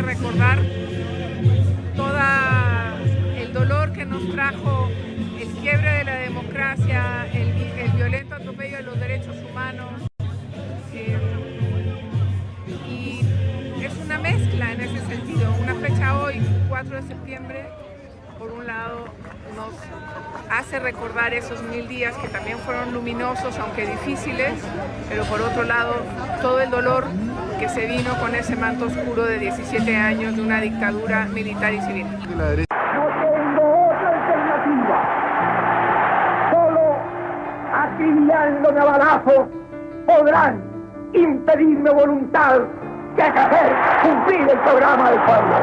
recordar todo el dolor que nos trajo el quiebre de la democracia, el violento atropello de los derechos humanos. Y es una mezcla en ese sentido. Una fecha hoy, 4 de septiembre, por un lado nos hace recordar esos 1000 días que también fueron luminosos, aunque difíciles, pero por otro lado todo el dolor que se vino con ese manto oscuro de 17 años de una dictadura militar y civil. No tengo otra alternativa, solo acribillándome a balazos podrán impedirme voluntad de hacer cumplir el programa del pueblo.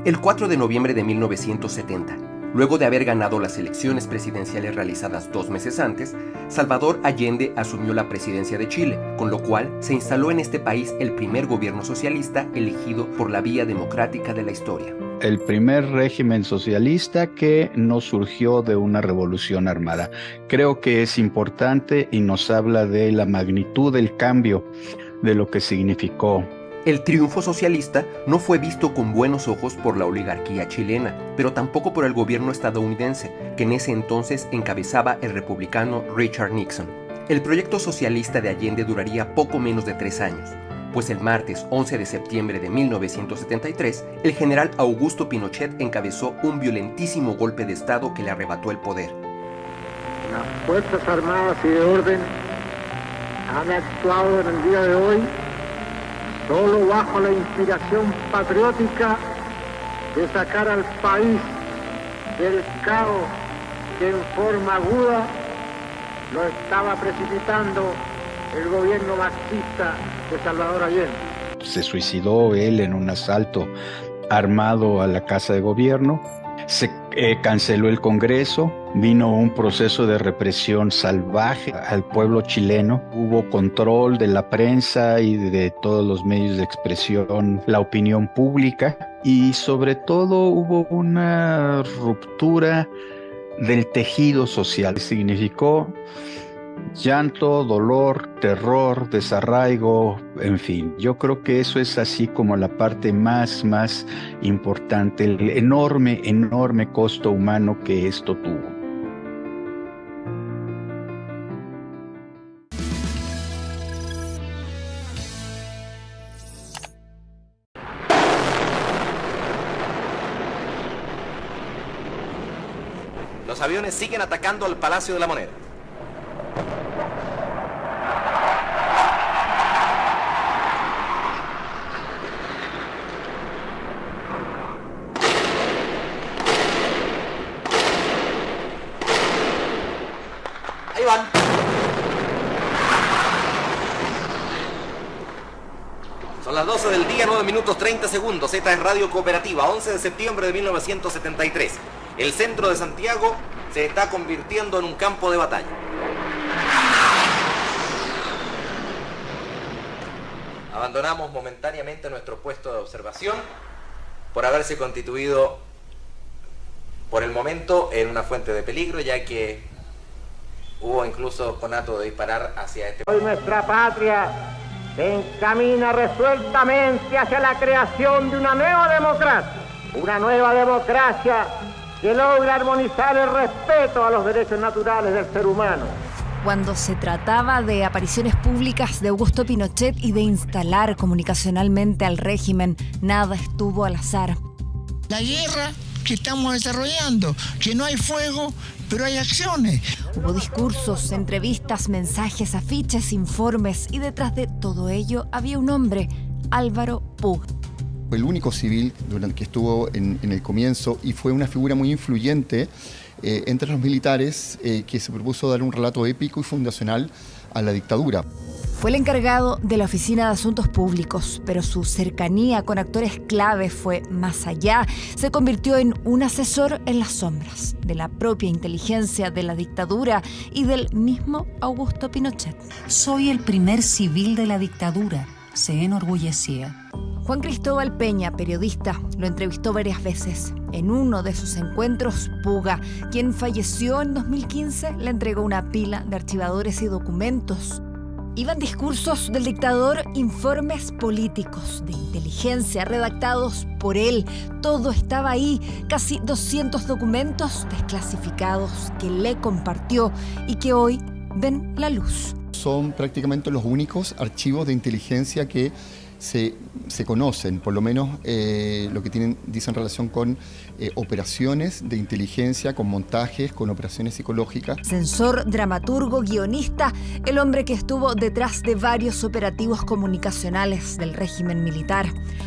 El 4 de noviembre de 1970, luego de haber ganado las elecciones presidenciales realizadas 2 meses antes, Salvador Allende asumió la presidencia de Chile, con lo cual se instaló en este país el primer gobierno socialista elegido por la vía democrática de la historia. El primer régimen socialista que no surgió de una revolución armada. Creo que es importante y nos habla de la magnitud del cambio, de lo que significó. El triunfo socialista no fue visto con buenos ojos por la oligarquía chilena, pero tampoco por el gobierno estadounidense, que en ese entonces encabezaba el republicano Richard Nixon. El proyecto socialista de Allende duraría poco menos de 3 años, pues el martes 11 de septiembre de 1973, el general Augusto Pinochet encabezó un violentísimo golpe de Estado que le arrebató el poder. Las Fuerzas Armadas y de Orden han actuado en el día de hoy solo bajo la inspiración patriótica de sacar al país del caos que en forma aguda lo estaba precipitando el gobierno marxista de Salvador Allende. Se suicidó él en un asalto armado a la Casa de Gobierno. Se canceló el Congreso, vino un proceso de represión salvaje al pueblo chileno, hubo control de la prensa y de todos los medios de expresión, la opinión pública, y sobre todo hubo una ruptura del tejido social. Significó llanto, dolor, terror, desarraigo, en fin. Yo creo que eso es así como la parte más importante, el enorme costo humano que esto tuvo. Los aviones siguen atacando al Palacio de la Moneda. Ahí van. Son las 12 del día, 9 minutos 30 segundos. Esta es Radio Cooperativa, 11 de septiembre de 1973. El centro de Santiago se está convirtiendo en un campo de batalla. Abandonamos momentáneamente nuestro puesto de observación por haberse constituido por el momento en una fuente de peligro, ya que hubo incluso conato de disparar hacia este... Hoy nuestra patria se encamina resueltamente hacia la creación de una nueva democracia que logra armonizar el respeto a los derechos naturales del ser humano. Cuando se trataba de apariciones públicas de Augusto Pinochet y de instalar comunicacionalmente al régimen, nada estuvo al azar. La guerra que estamos desarrollando, que no hay fuego, pero hay acciones. Hubo discursos, entrevistas, mensajes, afiches, informes, y detrás de todo ello había un hombre, Álvaro Puga. Fue el único civil que estuvo en el comienzo y fue una figura muy influyente entre los militares que se propuso dar un relato épico y fundacional a la dictadura. Fue el encargado de la Oficina de Asuntos Públicos, pero su cercanía con actores clave fue más allá. Se convirtió en un asesor en las sombras de la propia inteligencia de la dictadura y del mismo Augusto Pinochet. Soy el primer civil de la dictadura, se enorgullecía. Juan Cristóbal Peña, periodista, lo entrevistó varias veces. En uno de sus encuentros, Puga, quien falleció en 2015, le entregó una pila de archivadores y documentos. Iban discursos del dictador, informes políticos de inteligencia redactados por él. Todo estaba ahí, casi 200 documentos desclasificados que le compartió y que hoy ven la luz. Son prácticamente los únicos archivos de inteligencia que se conocen, por lo menos lo que dicen relación con operaciones de inteligencia, con montajes, con operaciones psicológicas. Censor, dramaturgo, guionista, el hombre que estuvo detrás de varios operativos comunicacionales del régimen militar.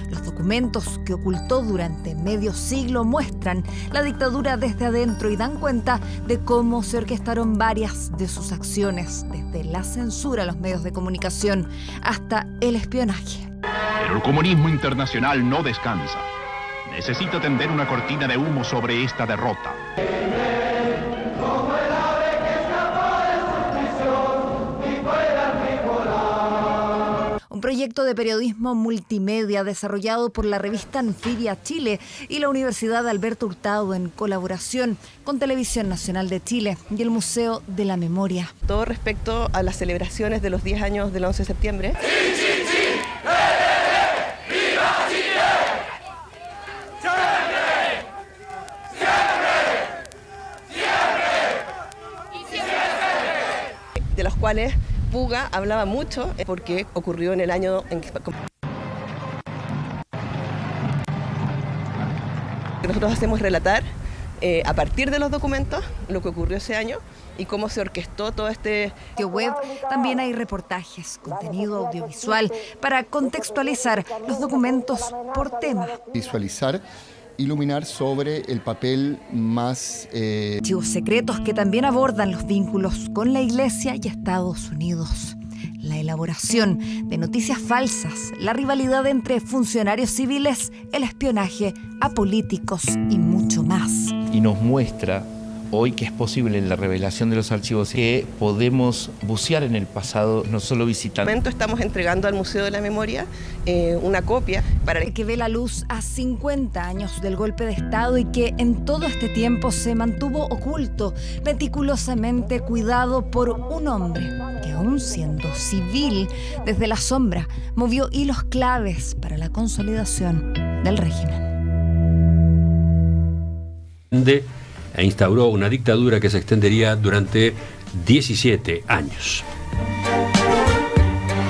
Los documentos que ocultó durante medio siglo muestran la dictadura desde adentro y dan cuenta de cómo se orquestaron varias de sus acciones, desde la censura a los medios de comunicación hasta el espionaje. Pero el comunismo internacional no descansa. Necesita tender una cortina de humo sobre esta derrota. Un proyecto de periodismo multimedia desarrollado por la revista Anfibia Chile y la Universidad Alberto Hurtado en colaboración con Televisión Nacional de Chile y el Museo de la Memoria. Todo respecto a las celebraciones de los 10 años del 11 de septiembre. De los cuales Puga hablaba mucho porque ocurrió en el año en que nosotros hacemos relatar a partir de los documentos lo que ocurrió ese año y cómo se orquestó todo este sitio web. También hay reportajes, contenido audiovisual para contextualizar los documentos por tema. Visualizar, iluminar sobre el papel más... Archivos secretos que también abordan los vínculos con la Iglesia y Estados Unidos. La elaboración de noticias falsas, la rivalidad entre funcionarios civiles, el espionaje a políticos y mucho más. Y nos muestra hoy que es posible en la revelación de los archivos que podemos bucear en el pasado, no solo visitando. En este momento estamos entregando al Museo de la Memoria una copia para que ve la luz a 50 años del golpe de Estado y que en todo este tiempo se mantuvo oculto, meticulosamente cuidado por un hombre que, aún siendo civil, desde la sombra movió hilos claves para la consolidación del régimen. E instauró una dictadura que se extendería durante 17 años.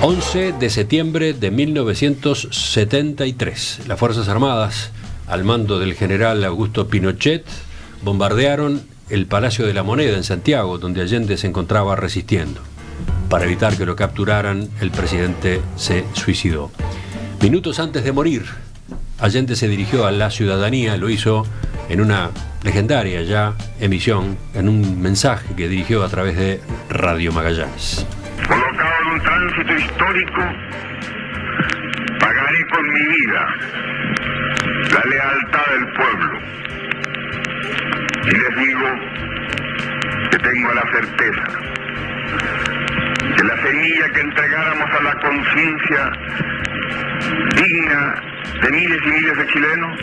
11 de septiembre de 1973. Las Fuerzas Armadas, al mando del general Augusto Pinochet, bombardearon el Palacio de la Moneda en Santiago, donde Allende se encontraba resistiendo. Para evitar que lo capturaran, el presidente se suicidó. Minutos antes de morir, Allende se dirigió a la ciudadanía, lo hizo en una legendaria ya emisión, en un mensaje que dirigió a través de Radio Magallanes. Colocado en un tránsito histórico, pagaré con mi vida la lealtad del pueblo. Y les digo que tengo la certeza que la semilla que entregáramos a la conciencia digna de miles y miles de chilenos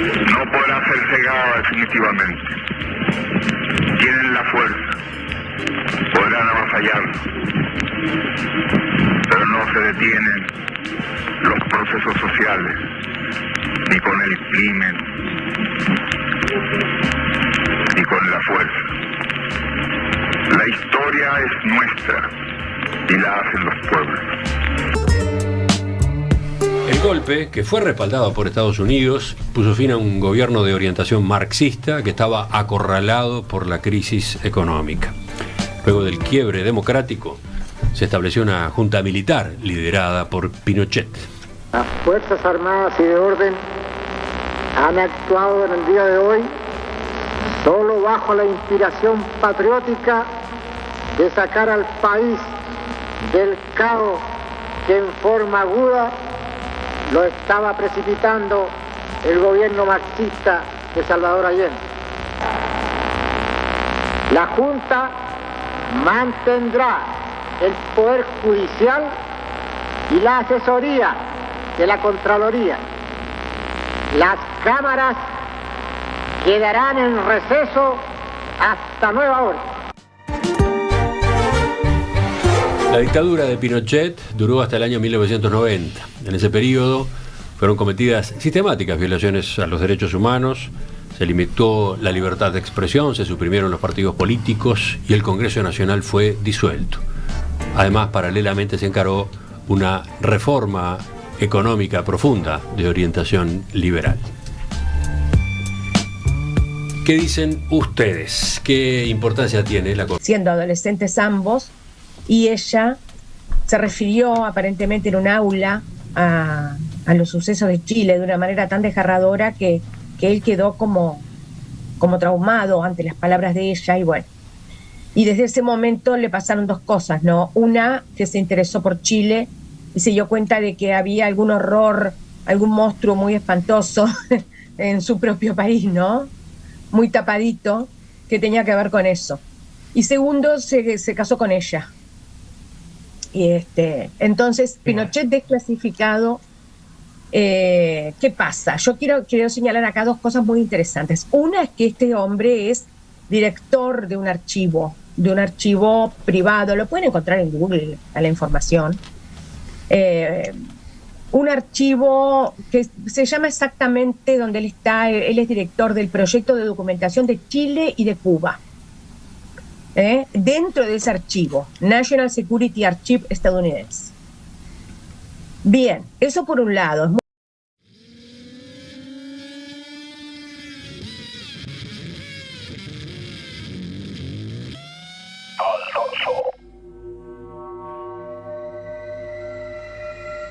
no podrá ser cegada definitivamente. Tienen la fuerza, podrán avasallarnos, pero no se detienen los procesos sociales, ni con el crimen, ni con la fuerza. La historia es nuestra y la hacen los pueblos. El golpe, que fue respaldado por Estados Unidos, puso fin a un gobierno de orientación marxista que estaba acorralado por la crisis económica. Luego del quiebre democrático, se estableció una junta militar liderada por Pinochet. Las Fuerzas Armadas y de Orden han actuado en el día de hoy solo bajo la inspiración patriótica de sacar al país del caos que en forma aguda lo estaba precipitando el gobierno marxista de Salvador Allende. La Junta mantendrá el poder judicial y la asesoría de la Contraloría. Las cámaras quedarán en receso hasta nueva orden. La dictadura de Pinochet duró hasta el año 1990. En ese periodo fueron cometidas sistemáticas violaciones a los derechos humanos, se limitó la libertad de expresión, se suprimieron los partidos políticos y el Congreso Nacional fue disuelto. Además, paralelamente se encaró una reforma económica profunda de orientación liberal. ¿Qué dicen ustedes? ¿Qué importancia tiene la corrupción? Siendo adolescentes ambos, y ella se refirió aparentemente en un aula a los sucesos de Chile de una manera tan desgarradora que él quedó como traumado ante las palabras de ella, y bueno. Y desde ese momento le pasaron dos cosas, ¿no? Una, que se interesó por Chile y se dio cuenta de que había algún horror, algún monstruo muy espantoso en su propio país, ¿no? Muy tapadito, que tenía que ver con eso. Y segundo, se casó con ella. Y entonces, Pinochet desclasificado. ¿Qué pasa? Yo quiero señalar acá dos cosas muy interesantes. Una es que este hombre es director de un archivo privado, lo pueden encontrar en Google a la información. Un archivo que se llama exactamente donde él está. Él es director del proyecto de documentación de Chile y de Cuba. Dentro de ese archivo, National Security Archive estadounidense. Bien, eso por un lado.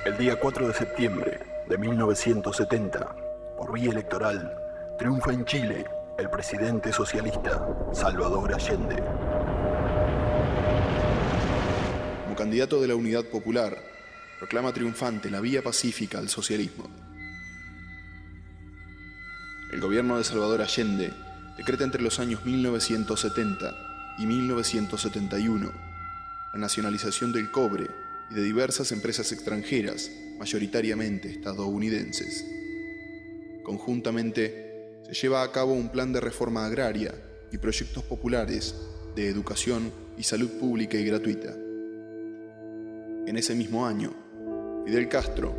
El día 4 de septiembre de 1970, por vía electoral, triunfa en Chile el presidente socialista Salvador Allende. Como candidato de la Unidad Popular, proclama triunfante la vía pacífica al socialismo. El gobierno de Salvador Allende decreta entre los años 1970 y 1971 la nacionalización del cobre y de diversas empresas extranjeras, mayoritariamente estadounidenses. Conjuntamente, se lleva a cabo un plan de reforma agraria y proyectos populares de educación y salud pública y gratuita. En ese mismo año, Fidel Castro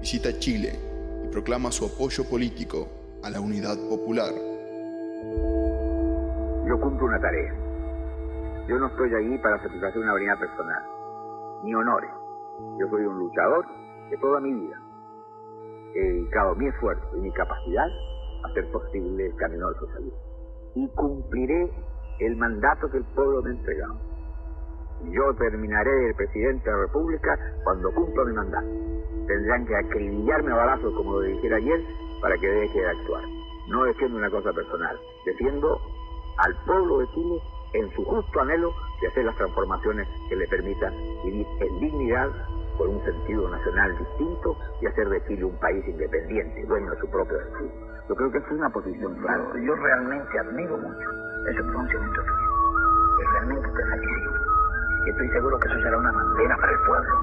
visita Chile y proclama su apoyo político a la Unidad Popular. Yo cumplo una tarea. Yo no estoy ahí para satisfacer una vanidad personal, ni honores. Yo soy un luchador de toda mi vida. He dedicado mi esfuerzo y mi capacidad a hacer posible el camino al socialismo. Y cumpliré el mandato que el pueblo me ha entregado. Yo terminaré de presidente de la República cuando cumpla mi mandato. Tendrán que acribillarme a balazos, como lo dijera ayer, para que deje de actuar. No defiendo una cosa personal, defiendo al pueblo de Chile en su justo anhelo de hacer las transformaciones que le permitan vivir en dignidad, con un sentido nacional distinto, y hacer de Chile un país independiente, dueño de su propio destino. Yo creo que es una posición clara. Yo realmente admiro mucho ese pronunciamiento tuyo. Es realmente satisfactorio. Y estoy seguro que eso será una bandera para el pueblo,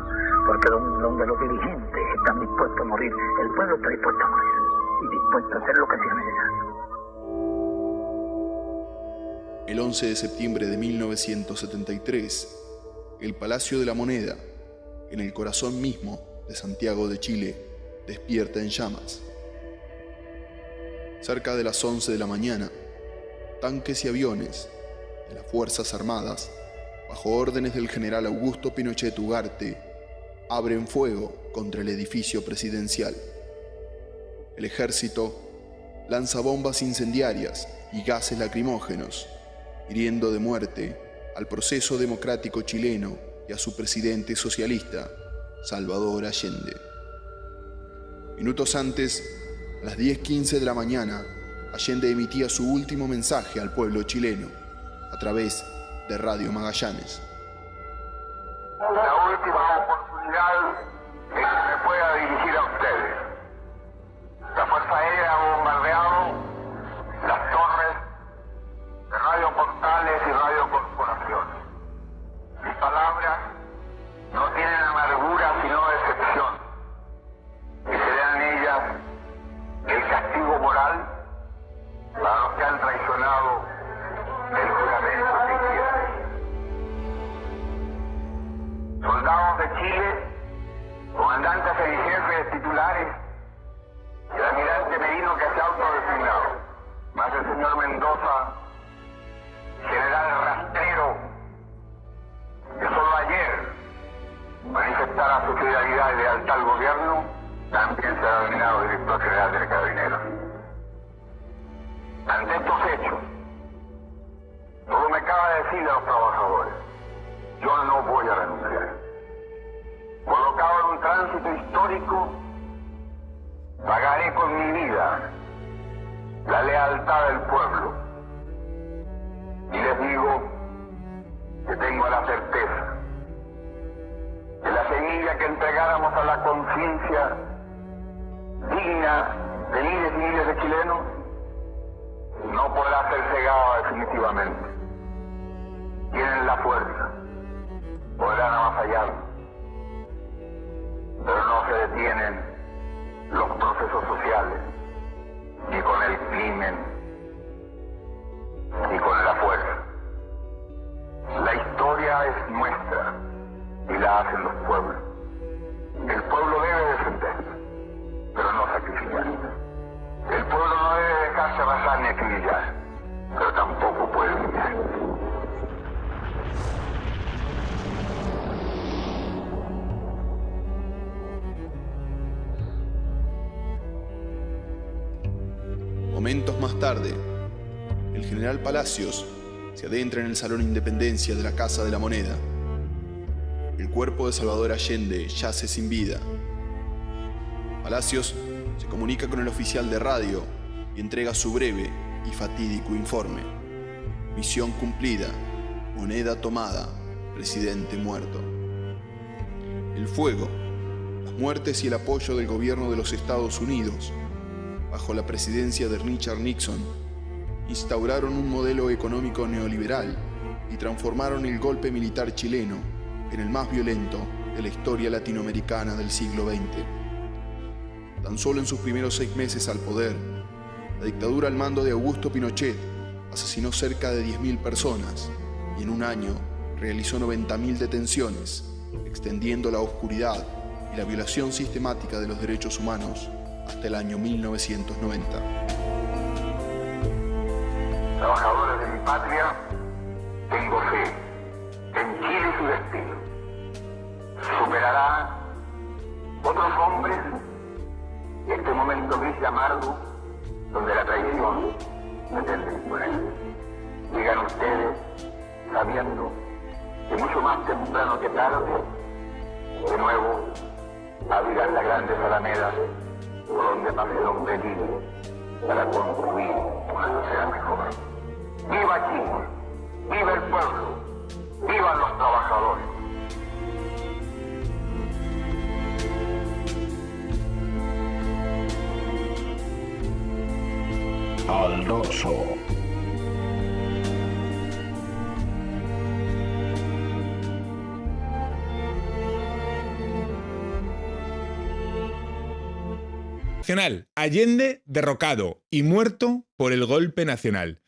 porque donde los dirigentes están dispuestos a morir, el pueblo está dispuesto a morir y dispuesto a hacer lo que sea necesario. El 11 de septiembre de 1973, el Palacio de la Moneda, en el corazón mismo de Santiago de Chile, despierta en llamas. Cerca de las 11 de la mañana, tanques y aviones de las Fuerzas Armadas, bajo órdenes del general Augusto Pinochet Ugarte, abren fuego contra el edificio presidencial. El ejército lanza bombas incendiarias y gases lacrimógenos, hiriendo de muerte al proceso democrático chileno y a su presidente socialista, Salvador Allende. Minutos antes, a las 10:15 de la mañana, Allende emitía su último mensaje al pueblo chileno a través de Radio Magallanes. La última oportunidad en que me pueda dirigir a ustedes. La Fuerza Aérea ha bombardeado las torres de Radio Portales y Radio Corporaciones. Mis palabras no tienen amargura sino decepción, y serán ellas el castigo moral para los que han traicionado el juramento que hicieron. de Chile, comandantes en jefes titulares, y el almirante Merino que se ha autodesignado, más el señor Mendoza, general rastrero, que solo ayer manifestara su fidelidad y lealtad al gobierno, también será nominado director general de Carabineros. Ante estos hechos, todo me cabe decir a los trabajadores: yo no voy a renunciar. Colocado en un tránsito histórico, pagaré con mi vida la lealtad del pueblo. Y les digo que tengo la certeza que la semilla que entregáramos a la conciencia digna de miles y miles de chilenos no podrá ser cegada definitivamente. Tienen la fuerza, podrán avasallar, pero no se detienen los procesos sociales, ni con el crimen, ni con la fuerza. La historia es nuestra y la hacen los pueblos. El pueblo debe defenderse, pero no sacrificarse. El pueblo no debe dejarse arrasar ni acribillar, pero tampoco puede humillar. Momentos más tarde, el general Palacios se adentra en el Salón Independencia de la Casa de la Moneda. El cuerpo de Salvador Allende yace sin vida. Palacios se comunica con el oficial de radio y entrega su breve y fatídico informe. Misión cumplida, moneda tomada, presidente muerto. El fuego, las muertes y el apoyo del gobierno de los Estados Unidos, bajo la presidencia de Richard Nixon, instauraron un modelo económico neoliberal y transformaron el golpe militar chileno en el más violento de la historia latinoamericana del siglo XX. Tan solo en sus primeros 6 meses al poder, la dictadura al mando de Augusto Pinochet asesinó cerca de 10.000 personas y en un año realizó 90.000 detenciones, extendiendo la oscuridad y la violación sistemática de los derechos humanos hasta el año 1990. Trabajadores de mi patria, tengo fe en Chile y su destino. Superará otros hombres este momento gris y amargo donde la traición pretende imponer. Digan ustedes, sabiendo que mucho más temprano que tarde, de nuevo abrirán las grandes alamedas por donde pase el hombre libre para construir una sociedad mejor. ¡Viva Chile! ¡Viva el pueblo! ¡Vivan los trabajadores! Al dorso. Allende derrocado y muerto por el golpe nacional.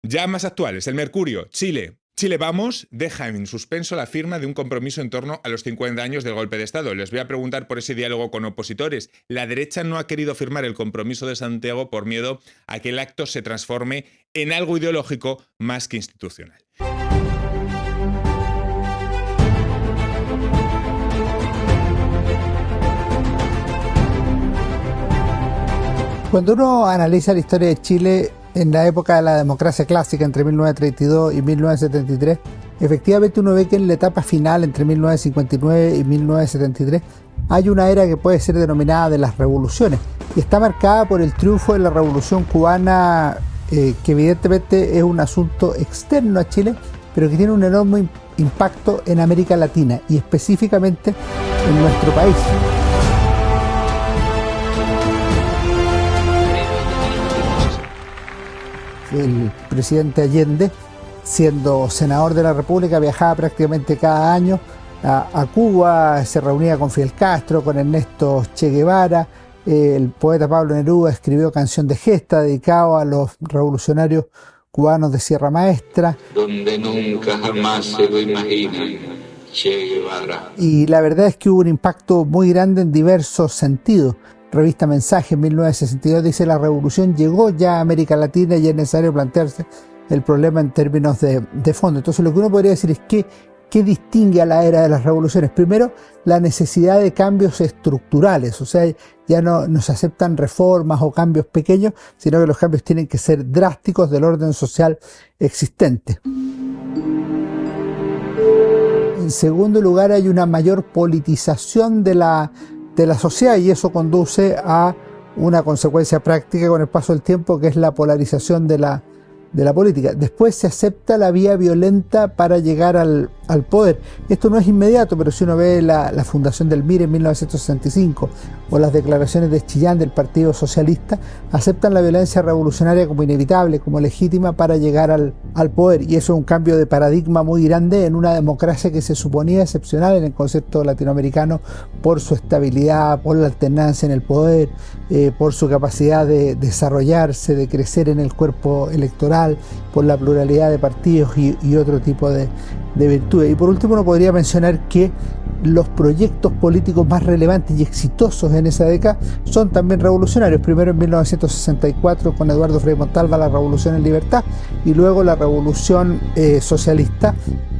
Ya más actuales, el Mercurio, Chile. Chile Vamos deja en suspenso la firma de un compromiso en torno a los 50 años del golpe de Estado. Les voy a preguntar por ese diálogo con opositores. La derecha no ha querido firmar el compromiso de Santiago por miedo a que el acto se transforme en algo ideológico más que institucional. Cuando uno analiza la historia de Chile en la época de la democracia clásica, entre 1932 y 1973, efectivamente uno ve que en la etapa final, entre 1959 y 1973, hay una era que puede ser denominada de las revoluciones, y está marcada por el triunfo de la Revolución Cubana, que evidentemente es un asunto externo a Chile, pero que tiene un enorme impacto en América Latina y específicamente en nuestro país. El presidente Allende, siendo senador de la República, viajaba prácticamente cada año a Cuba, se reunía con Fidel Castro, con Ernesto Che Guevara. El poeta Pablo Neruda escribió Canción de Gesta, dedicado a los revolucionarios cubanos de Sierra Maestra. Donde nunca jamás se lo imaginan, Che Guevara. Y la verdad es que hubo un impacto muy grande en diversos sentidos. Revista Mensaje en 1962 dice: la revolución llegó ya a América Latina y es necesario plantearse el problema en términos de fondo. Entonces lo que uno podría decir es que ¿qué distingue a la era de las revoluciones? Primero, la necesidad de cambios estructurales, o sea, ya no se aceptan reformas o cambios pequeños, sino que los cambios tienen que ser drásticos del orden social existente. En segundo lugar, hay una mayor politización de la sociedad, y eso conduce a una consecuencia práctica con el paso del tiempo, que es la polarización de la política. Después se acepta la vía violenta para llegar al poder. Esto no es inmediato, pero si uno ve la fundación del MIR en 1965 o las declaraciones de Chillán del Partido Socialista, aceptan la violencia revolucionaria como inevitable, como legítima para llegar al poder, y eso es un cambio de paradigma muy grande en una democracia que se suponía excepcional en el concepto latinoamericano por su estabilidad, por la alternancia en el poder, por su capacidad de desarrollarse, de crecer en el cuerpo electoral, por la pluralidad de partidos y otro tipo de virtudes. Y por último, uno podría mencionar que los proyectos políticos más relevantes y exitosos en esa década son también revolucionarios. Primero en 1964 con Eduardo Frei Montalva, la Revolución en Libertad, y luego la Revolución Socialista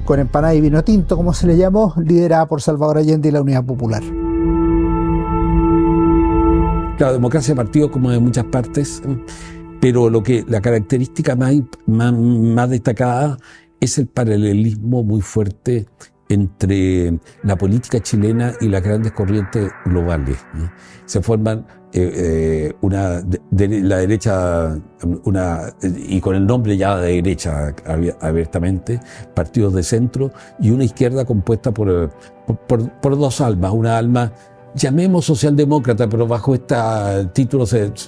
con empanada y vino tinto, como se le llamó, liderada por Salvador Allende y la Unidad Popular. Claro, democracia de partidos como de muchas partes, pero la característica más destacada es el paralelismo muy fuerte entre la política chilena y las grandes corrientes globales. Se forman la derecha, y con el nombre ya de derecha abiertamente, partidos de centro, y una izquierda compuesta por dos almas. Una alma, llamemos socialdemócrata, pero bajo este título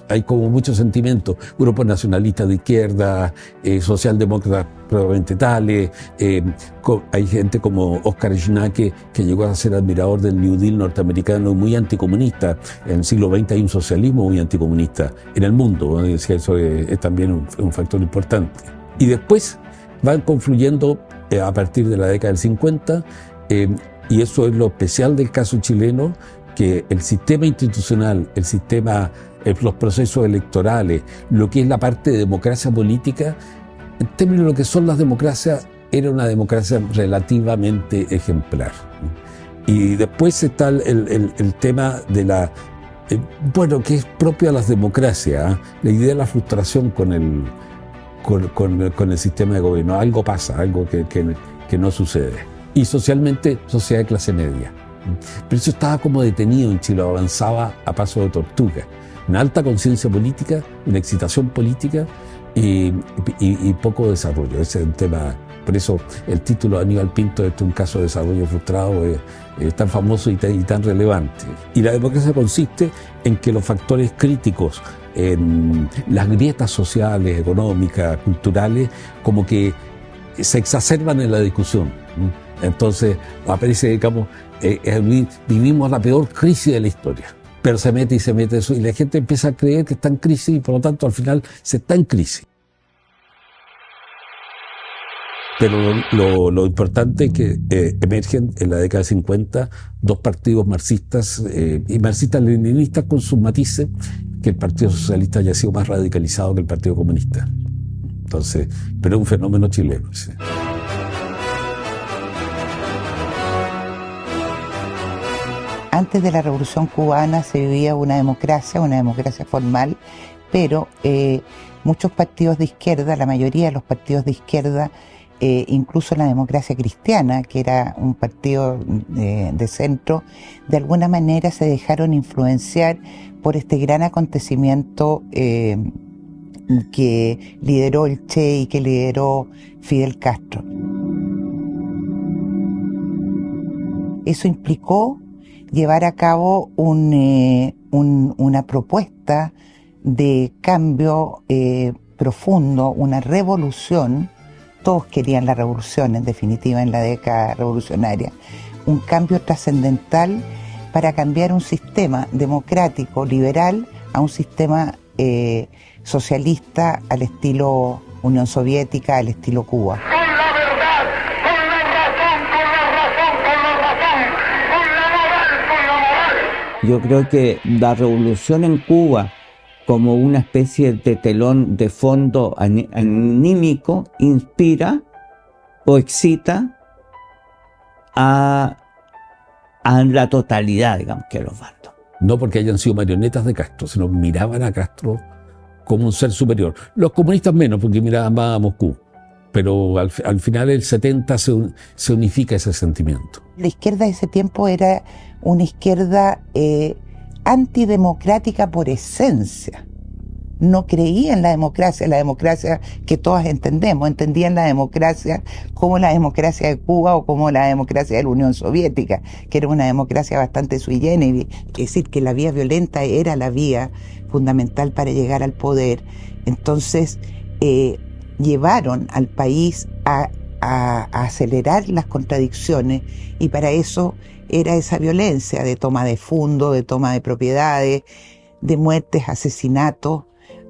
hay como mucho sentimiento. Grupos nacionalistas de izquierda, socialdemócratas probablemente tales, hay gente como Oscar Schnaque, que llegó a ser admirador del New Deal norteamericano, muy anticomunista. En el siglo XX hay un socialismo muy anticomunista en el mundo, ¿no? Eso es también un factor importante. Y después van confluyendo a partir de la década del 50, y eso es lo especial del caso chileno, que el sistema institucional, los procesos electorales, lo que es la parte de democracia política, en términos de lo que son las democracias, era una democracia relativamente ejemplar. Y después está el tema de que es propio a las democracias, la idea de la frustración con el sistema de gobierno. Algo pasa, algo que no sucede. Y socialmente, sociedad de clase media. Pero eso estaba como detenido en Chile, avanzaba a paso de tortuga. Una alta conciencia política, una excitación política y poco desarrollo. Ese es el tema. Por eso el título de Aníbal Pinto, "Esto es un caso de desarrollo frustrado", es tan famoso y tan relevante. Y la democracia consiste en que los factores críticos, en las grietas sociales, económicas, culturales, como que se exacerban en la discusión. Entonces aparece, digamos, vivimos la peor crisis de la historia, pero se mete eso, y la gente empieza a creer que está en crisis, y por lo tanto al final se está en crisis. Pero lo importante es que emergen en la década de 50 dos partidos marxistas y marxistas-leninistas con sus matices, que el Partido Socialista haya sido más radicalizado que el Partido Comunista. Entonces, pero es un fenómeno chileno. ¿Sí? Antes de la Revolución Cubana se vivía una democracia formal, pero muchos partidos de izquierda, la mayoría de los partidos de izquierda, incluso la Democracia Cristiana, que era un partido de centro, de alguna manera se dejaron influenciar por este gran acontecimiento que lideró el Che y que lideró Fidel Castro. Eso implicó llevar a cabo una propuesta de cambio profundo, una revolución. Todos querían la revolución, en definitiva, en la década revolucionaria. Un cambio trascendental para cambiar un sistema democrático, liberal, a un sistema socialista al estilo Unión Soviética, al estilo Cuba. Con la verdad, con la razón, con la razón, con Yo creo que la revolución en Cuba, como una especie de telón de fondo anímico, inspira o excita a la totalidad, digamos, que los bandos. No porque hayan sido marionetas de Castro, sino miraban a Castro como un ser superior. Los comunistas menos, porque miraban más a Moscú. Pero al final del 70 se unifica ese sentimiento. La izquierda de ese tiempo era una izquierda antidemocrática por esencia. No creía en la democracia que todas entendemos. Entendían la democracia como la democracia de Cuba o como la democracia de la Unión Soviética, que era una democracia bastante sui generis. Es decir, que la vía violenta era la vía fundamental para llegar al poder. Entonces, llevaron al país a acelerar las contradicciones, y para eso era esa violencia de toma de fondos, de toma de propiedades, de muertes, asesinatos.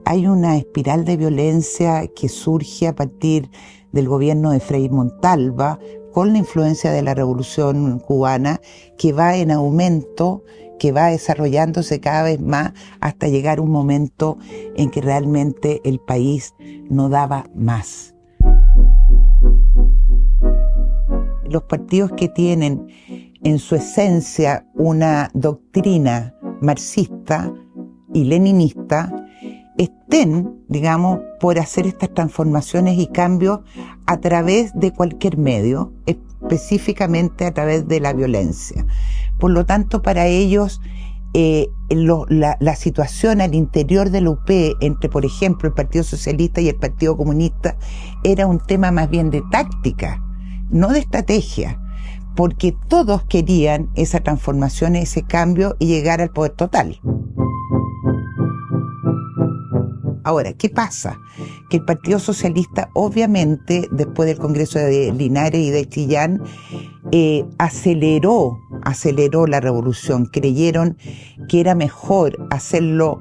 Hay una espiral de violencia que surge a partir del gobierno de Frei Montalva, con la influencia de la Revolución Cubana, que va en aumento, que va desarrollándose cada vez más hasta llegar un momento en que realmente el país no daba más. Los partidos que tienen en su esencia una doctrina marxista y leninista estén, digamos, por hacer estas transformaciones y cambios a través de cualquier medio, específicamente a través de la violencia. Por lo tanto, para ellos, la situación al interior de la UP entre, por ejemplo, el Partido Socialista y el Partido Comunista era un tema más bien de táctica, no de estrategia, porque todos querían esa transformación, ese cambio y llegar al poder total. Ahora, ¿qué pasa? Que el Partido Socialista, obviamente, después del Congreso de Linares y de Chillán, aceleró la revolución. Creyeron que era mejor hacerlo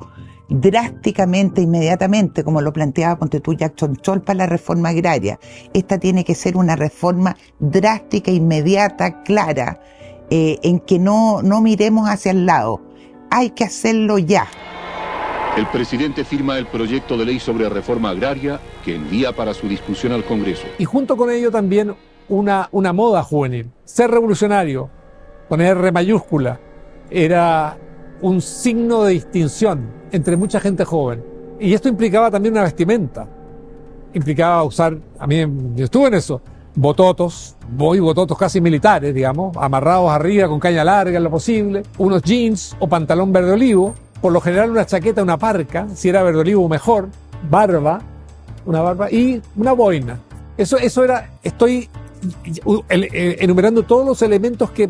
drásticamente, inmediatamente, como lo planteaba ponte tú Jackson Chol para la reforma agraria. Esta tiene que ser una reforma drástica, inmediata, clara, en que no miremos hacia el lado. Hay que hacerlo ya. El presidente firma el proyecto de ley sobre reforma agraria que envía para su discusión al Congreso. Y junto con ello también una moda juvenil. Ser revolucionario, con R mayúscula, era un signo de distinción entre mucha gente joven. Y esto implicaba también una vestimenta. Implicaba usar, yo estuve en eso, bototos casi militares, digamos, amarrados arriba con caña larga en lo posible, unos jeans o pantalón verde olivo, por lo general una chaqueta, una parca, si era verde olivo mejor, una barba y una boina. Eso era, estoy enumerando todos los elementos que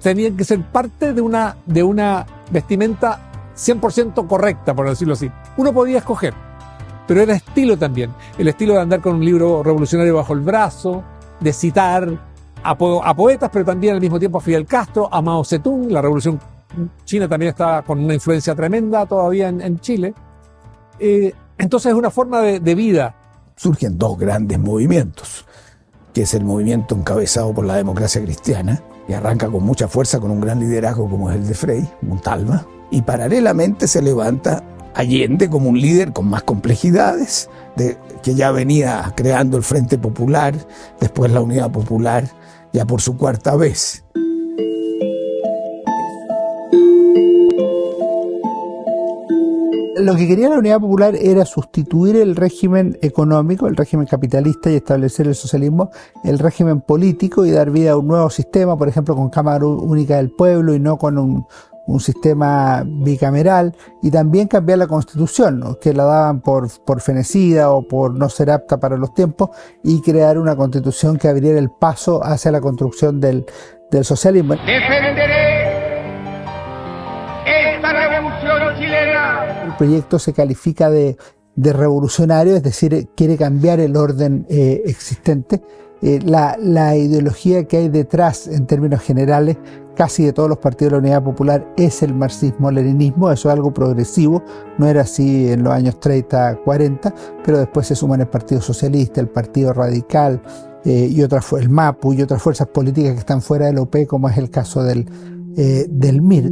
tenían que ser parte de una vestimenta 100% correcta, por decirlo así. Uno podía escoger, pero era estilo también. El estilo de andar con un libro revolucionario bajo el brazo, de citar a poetas, pero también al mismo tiempo a Fidel Castro, a Mao Zedong. La revolución China también está con una influencia tremenda todavía en Chile. Entonces es una forma de vida. Surgen dos grandes movimientos, que es el movimiento encabezado por la democracia cristiana, que arranca con mucha fuerza, con un gran liderazgo como es el de Frei Montalva, y paralelamente se levanta Allende como un líder con más complejidades, que ya venía creando el Frente Popular, después la Unidad Popular, ya por su cuarta vez. Lo que quería la Unidad Popular era sustituir el régimen económico, el régimen capitalista, y establecer el socialismo, el régimen político, y dar vida a un nuevo sistema, por ejemplo con Cámara Única del Pueblo y no con un sistema bicameral, y también cambiar la Constitución, ¿no?, que la daban por fenecida o por no ser apta para los tiempos, y crear una Constitución que abriera el paso hacia la construcción del socialismo. Defenderé esta revolución chilena. El proyecto se califica de revolucionario, es decir, quiere cambiar el orden existente. La ideología que hay detrás, en términos generales, casi de todos los partidos de la Unidad Popular, es el marxismo-leninismo. Eso es algo progresivo, no era así en los años 30, 40, pero después se suman el Partido Socialista, el Partido Radical, y el MAPU y otras fuerzas políticas que están fuera de la UP, como es el caso del del MIR.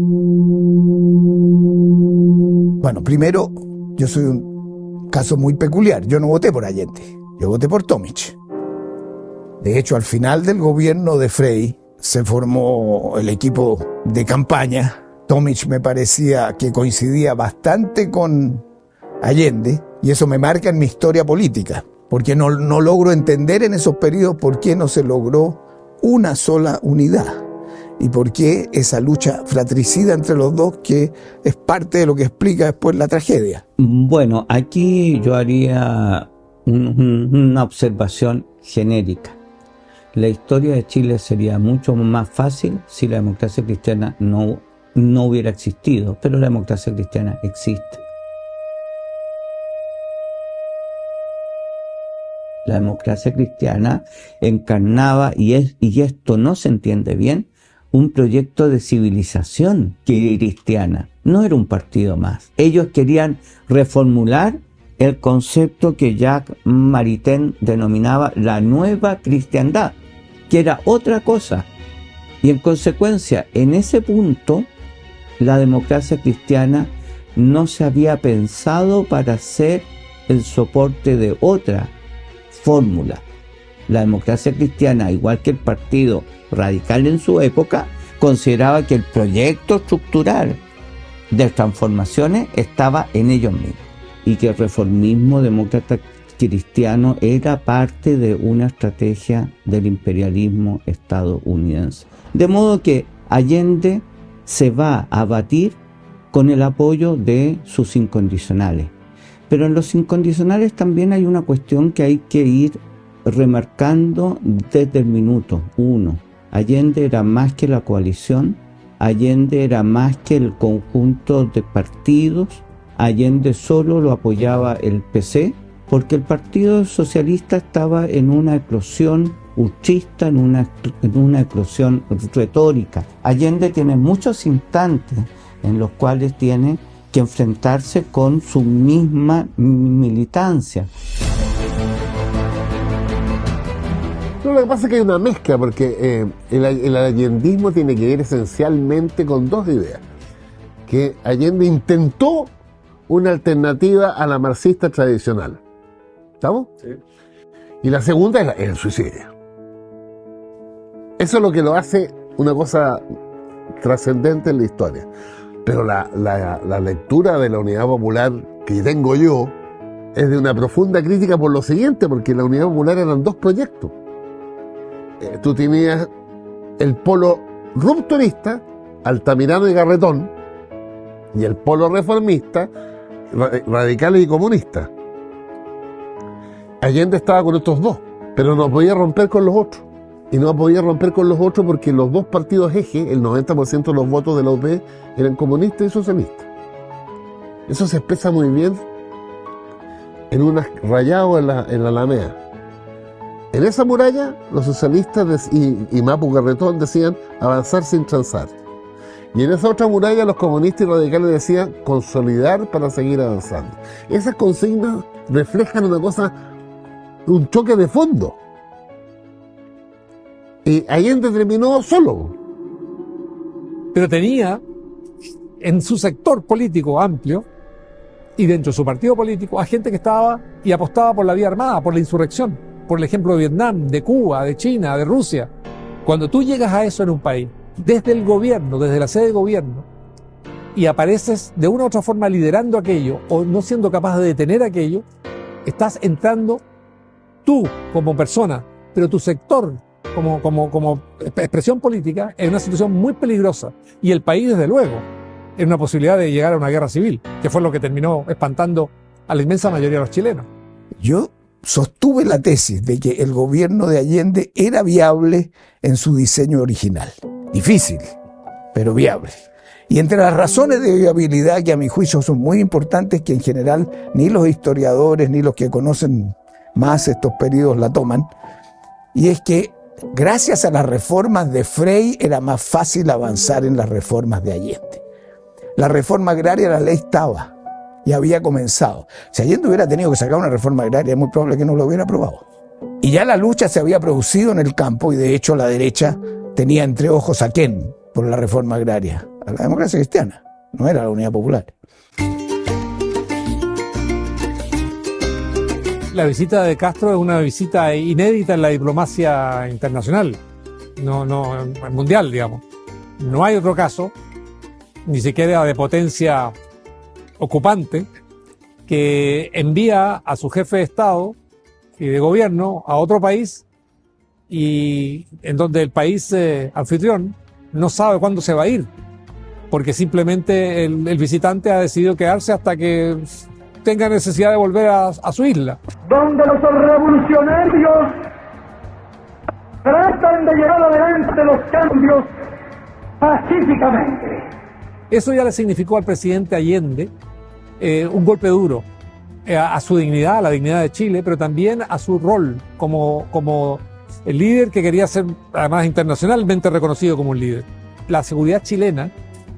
Bueno, primero, yo soy un caso muy peculiar. Yo no voté por Allende, yo voté por Tomic. De hecho, al final del gobierno de Frei se formó el equipo de campaña. Tomic me parecía que coincidía bastante con Allende, y eso me marca en mi historia política, porque no logro entender en esos periodos por qué no se logró una sola unidad y por qué esa lucha fratricida entre los dos, que es parte de lo que explica después la tragedia. Bueno, aquí yo haría una observación genérica. La historia de Chile sería mucho más fácil si la democracia cristiana no hubiera existido, pero la democracia cristiana existe. La democracia cristiana encarnaba, y esto no se entiende bien, un proyecto de civilización cristiana. No era un partido más. Ellos querían reformular el concepto que Jacques Maritain denominaba la nueva cristiandad, que era otra cosa. Y en consecuencia, en ese punto, la democracia cristiana no se había pensado para ser el soporte de otra fórmula. La democracia cristiana, igual que el Partido Radical en su época, consideraba que el proyecto estructural de transformaciones estaba en ellos mismos y que el reformismo demócrata cristiano era parte de una estrategia del imperialismo estadounidense. De modo que Allende se va a batir con el apoyo de sus incondicionales. Pero en los incondicionales también hay una cuestión que hay que ir remarcando desde el minuto uno. Allende era más que la coalición, Allende era más que el conjunto de partidos, Allende solo lo apoyaba el PC, porque el Partido Socialista estaba en una eclosión ultrista, en una eclosión retórica. Allende tiene muchos instantes en los cuales tiene que enfrentarse con su misma militancia. No, lo que pasa es que hay una mezcla, porque el allendismo tiene que ver esencialmente con dos ideas. Que Allende intentó una alternativa a la marxista tradicional. ¿Estamos? Sí. Y la segunda es el suicidio. Eso es lo que lo hace una cosa trascendente en la historia. Pero la lectura de la Unidad Popular que tengo yo es de una profunda crítica por lo siguiente, porque la Unidad Popular eran dos proyectos. Tú tenías el polo rupturista, Altamirano y Garretón, y el polo reformista, radicales y comunistas. Allende estaba con estos dos, pero no podía romper con los otros. Y no podía romper con los otros porque los dos partidos eje, el 90% de los votos de la UP eran comunistas y socialistas. Eso se expresa muy bien en un rayado en la Alameda. En esa muralla, los socialistas y Mapu Garretón decían avanzar sin transar. Y en esa otra muralla, los comunistas y radicales decían consolidar para seguir avanzando. Esas consignas reflejan una cosa, un choque de fondo. Y Allende terminó solo. Pero tenía en su sector político amplio y dentro de su partido político a gente que estaba y apostaba por la vía armada, por la insurrección, por el ejemplo de Vietnam, de Cuba, de China, de Rusia. Cuando tú llegas a eso en un país, desde el gobierno, desde la sede de gobierno, y apareces de una u otra forma liderando aquello o no siendo capaz de detener aquello, estás entrando tú como persona, pero tu sector como expresión política en una situación muy peligrosa. Y el país, desde luego, en una posibilidad de llegar a una guerra civil, que fue lo que terminó espantando a la inmensa mayoría de los chilenos. Yo sostuve la tesis de que el gobierno de Allende era viable en su diseño original. Difícil, pero viable. Y entre las razones de viabilidad, que a mi juicio son muy importantes, que en general ni los historiadores ni los que conocen más estos periodos la toman, y es que gracias a las reformas de Frei era más fácil avanzar en las reformas de Allende. La reforma agraria, la ley estaba y había comenzado. Si Allende hubiera tenido que sacar una reforma agraria, es muy probable que no lo hubiera aprobado. Y ya la lucha se había producido en el campo, y de hecho la derecha tenía entre ojos a Ken, por la reforma agraria, a la democracia cristiana, no era la Unidad Popular. La visita de Castro es una visita inédita en la diplomacia internacional, no mundial, digamos. No hay otro caso, ni siquiera de potencia ocupante, que envía a su jefe de Estado y de gobierno a otro país y en donde el país anfitrión no sabe cuándo se va a ir, porque simplemente el visitante ha decidido quedarse hasta que tenga necesidad de volver a su isla. Donde los revolucionarios tratan de llevar adelante los cambios pacíficamente. Eso ya le significó al presidente Allende un golpe duro a su dignidad, a la dignidad de Chile, pero también a su rol como el líder que quería ser además internacionalmente reconocido como un líder. La seguridad chilena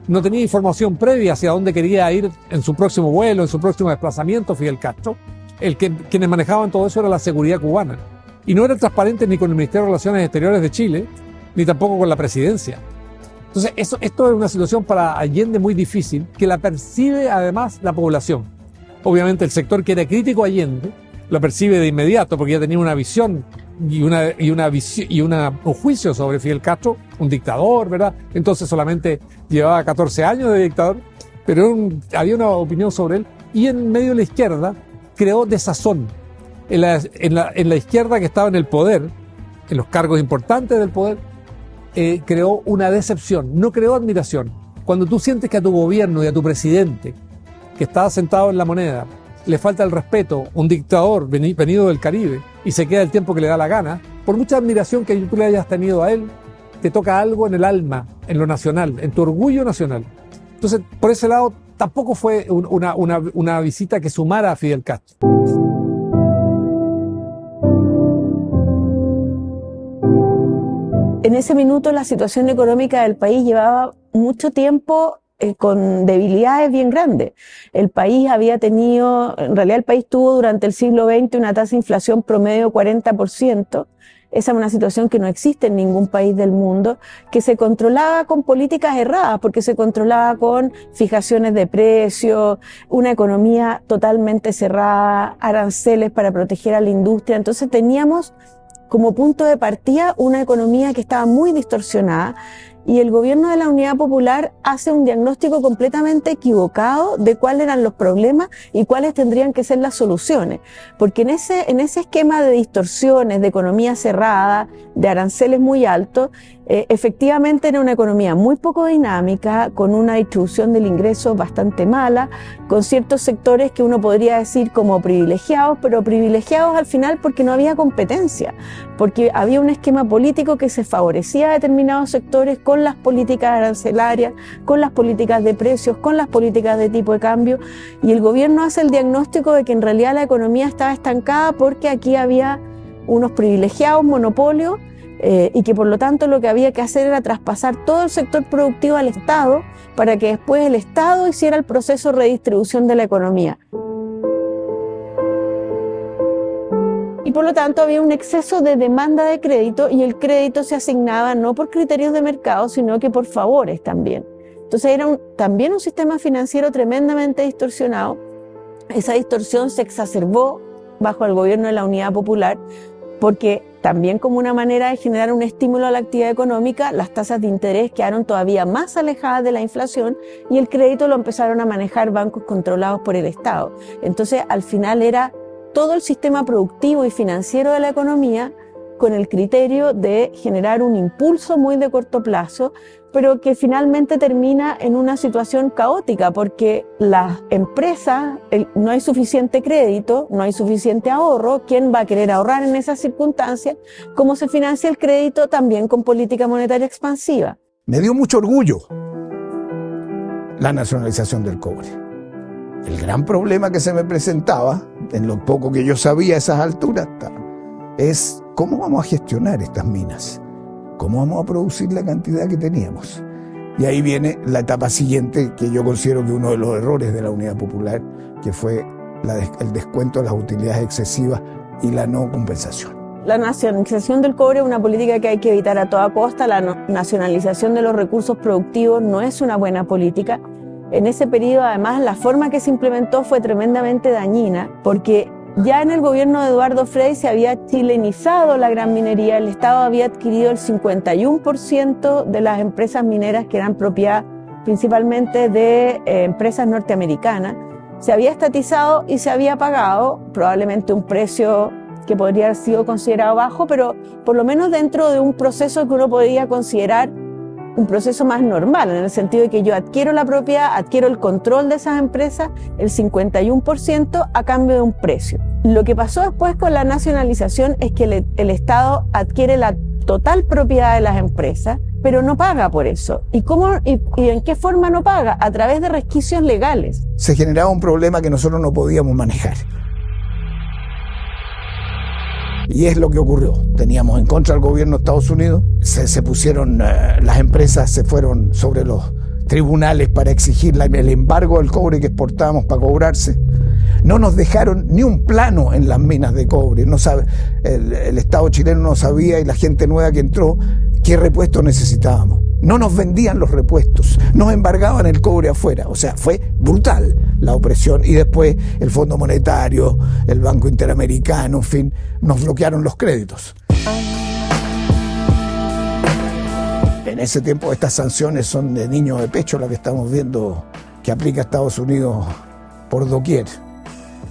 no tenía información previa hacia dónde quería ir en su próximo vuelo, en su próximo desplazamiento Fidel Castro. Quienes manejaban todo eso era la seguridad cubana. Y no era transparente ni con el Ministerio de Relaciones Exteriores de Chile, ni tampoco con la presidencia. Entonces, esto es una situación para Allende muy difícil, que la percibe además la población. Obviamente el sector que era crítico a Allende lo percibe de inmediato, porque ya tenía una visión y un juicio sobre Fidel Castro, un dictador, ¿verdad? Entonces solamente llevaba 14 años de dictador, pero había una opinión sobre él. Y en medio de la izquierda creó desazón. En la izquierda que estaba en el poder, en los cargos importantes del poder, creó una decepción, no creó admiración. Cuando tú sientes que a tu gobierno y a tu presidente, que está sentado en la moneda, le falta el respeto, un dictador venido del Caribe, y se queda el tiempo que le da la gana, por mucha admiración que tú le hayas tenido a él, te toca algo en el alma, en lo nacional, en tu orgullo nacional. Entonces, por ese lado, tampoco fue una visita que sumara a Fidel Castro. En ese minuto la situación económica del país llevaba mucho tiempo con debilidades bien grandes. El país en realidad el país tuvo durante el siglo XX una tasa de inflación promedio de 40%. Esa es una situación que no existe en ningún país del mundo, que se controlaba con políticas erradas, porque se controlaba con fijaciones de precios, una economía totalmente cerrada, aranceles para proteger a la industria. Entonces teníamos como punto de partida una economía que estaba muy distorsionada, y el gobierno de la Unidad Popular hace un diagnóstico completamente equivocado de cuáles eran los problemas y cuáles tendrían que ser las soluciones. Porque en ese esquema de distorsiones, de economía cerrada, de aranceles muy altos, efectivamente era una economía muy poco dinámica, con una distribución del ingreso bastante mala, con ciertos sectores que uno podría decir como privilegiados, pero privilegiados al final porque no había competencia, porque había un esquema político que se favorecía a determinados sectores con las políticas arancelarias, con las políticas de precios, con las políticas de tipo de cambio, y el gobierno hace el diagnóstico de que en realidad la economía estaba estancada porque aquí había unos privilegiados monopolios, y que por lo tanto lo que había que hacer era traspasar todo el sector productivo al Estado para que después el Estado hiciera el proceso de redistribución de la economía. Y por lo tanto había un exceso de demanda de crédito, y el crédito se asignaba no por criterios de mercado, sino que por favores también. Entonces era también un sistema financiero tremendamente distorsionado. Esa distorsión se exacerbó bajo el gobierno de la Unidad Popular, porque también como una manera de generar un estímulo a la actividad económica, las tasas de interés quedaron todavía más alejadas de la inflación y el crédito lo empezaron a manejar bancos controlados por el Estado. Entonces, al final era todo el sistema productivo y financiero de la economía con el criterio de generar un impulso muy de corto plazo, pero que finalmente termina en una situación caótica, porque las empresas, no hay suficiente crédito, no hay suficiente ahorro. ¿Quién va a querer ahorrar en esas circunstancias? ¿Cómo se financia el crédito? También con política monetaria expansiva. Me dio mucho orgullo la nacionalización del cobre. El gran problema que se me presentaba, en lo poco que yo sabía a esas alturas, es cómo vamos a gestionar estas minas, cómo vamos a producir la cantidad que teníamos. Y ahí viene la etapa siguiente, que yo considero que uno de los errores de la Unidad Popular, que fue el descuento de las utilidades excesivas y la no compensación. La nacionalización del cobre es una política que hay que evitar a toda costa. La nacionalización de los recursos productivos no es una buena política. En ese periodo, además, la forma que se implementó fue tremendamente dañina, porque ya en el gobierno de Eduardo Frei se había chilenizado la gran minería. El Estado había adquirido el 51% de las empresas mineras que eran propiedad principalmente de empresas norteamericanas. Se había estatizado y se había pagado probablemente un precio que podría haber sido considerado bajo, pero por lo menos dentro de un proceso que uno podría considerar un proceso más normal, en el sentido de que yo adquiero la propiedad, adquiero el control de esas empresas, el 51% a cambio de un precio. Lo que pasó después con la nacionalización es que el Estado adquiere la total propiedad de las empresas, pero no paga por eso. ¿Y en qué forma no paga? A través de resquicios legales. Se generaba un problema que nosotros no podíamos manejar. Y es lo que ocurrió. Teníamos en contra del gobierno de Estados Unidos, se pusieron, las empresas se fueron sobre los tribunales para exigir el embargo del cobre que exportábamos para cobrarse. No nos dejaron ni un plano en las minas de cobre. No sabe, el Estado chileno no sabía, y la gente nueva que entró, qué repuestos necesitábamos. No nos vendían los repuestos, nos embargaban el cobre afuera. O sea, fue brutal la opresión. Y después el Fondo Monetario, el Banco Interamericano, en fin, nos bloquearon los créditos. En ese tiempo estas sanciones son de niño de pecho, las que estamos viendo que aplica Estados Unidos por doquier.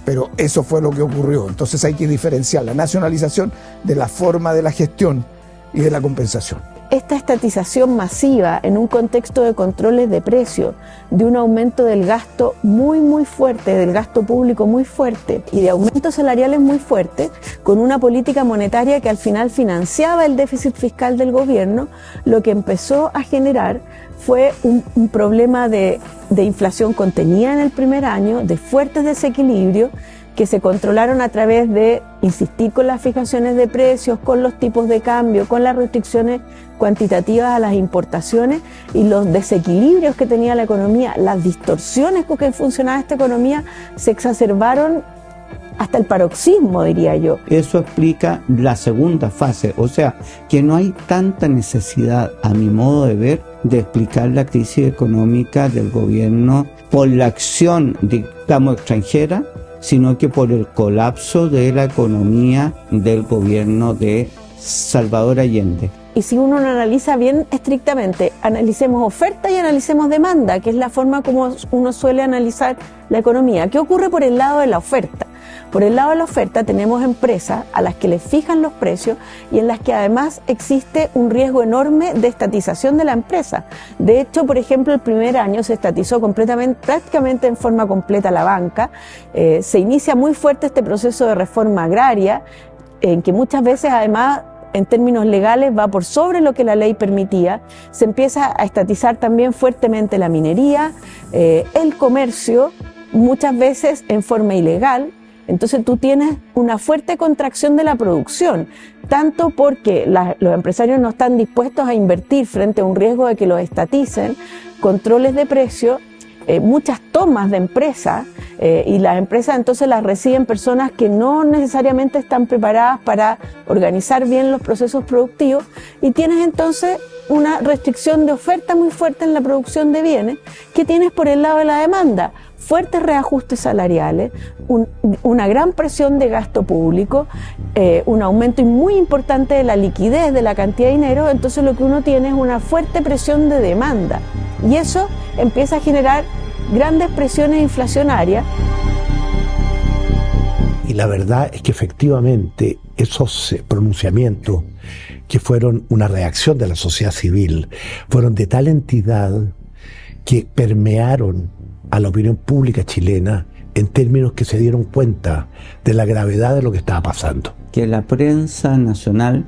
Pero eso fue lo que ocurrió. Entonces hay que diferenciar la nacionalización de la forma de la gestión y de la compensación. Esta estatización masiva en un contexto de controles de precio, de un aumento del gasto muy fuerte, del gasto público muy fuerte y de aumentos salariales muy fuertes, con una política monetaria que al final financiaba el déficit fiscal del gobierno, lo que empezó a generar fue un problema de inflación contenida en el primer año, de fuertes desequilibrios, que se controlaron a través de insistir con las fijaciones de precios, con los tipos de cambio, con las restricciones cuantitativas a las importaciones y los desequilibrios que tenía la economía, las distorsiones con que funcionaba esta economía se exacerbaron hasta el paroxismo, diría yo. Eso explica la segunda fase, o sea, que no hay tanta necesidad, a mi modo de ver, de explicar la crisis económica del gobierno por la acción, digamos, extranjera, sino que por el colapso de la economía del gobierno de Salvador Allende. Y si uno lo analiza bien estrictamente, analicemos oferta y analicemos demanda, que es la forma como uno suele analizar la economía. ¿Qué ocurre por el lado de la oferta? Por el lado de la oferta tenemos empresas a las que les fijan los precios y en las que además existe un riesgo enorme de estatización de la empresa. De hecho, por ejemplo, el primer año se estatizó prácticamente en forma completa la banca. Se inicia muy fuerte este proceso de reforma agraria, en que muchas veces además en términos legales va por sobre lo que la ley permitía. Se empieza a estatizar también fuertemente la minería, el comercio, muchas veces en forma ilegal. Entonces tú tienes una fuerte contracción de la producción, tanto porque los empresarios no están dispuestos a invertir frente a un riesgo de que los estaticen, controles de precio, muchas tomas de empresas, y las empresas entonces las reciben personas que no necesariamente están preparadas para organizar bien los procesos productivos, y tienes entonces una restricción de oferta muy fuerte en la producción de bienes. ¿Qué tienes por el lado de la demanda? Fuertes reajustes salariales, una gran presión de gasto público, un aumento muy importante de la liquidez, de la cantidad de dinero. Entonces lo que uno tiene es una fuerte presión de demanda, y eso empieza a generar grandes presiones inflacionarias. Y la verdad es que efectivamente esos pronunciamientos, que fueron una reacción de la sociedad civil, fueron de tal entidad que permearon a la opinión pública chilena en términos que se dieron cuenta de la gravedad de lo que estaba pasando. Que la prensa nacional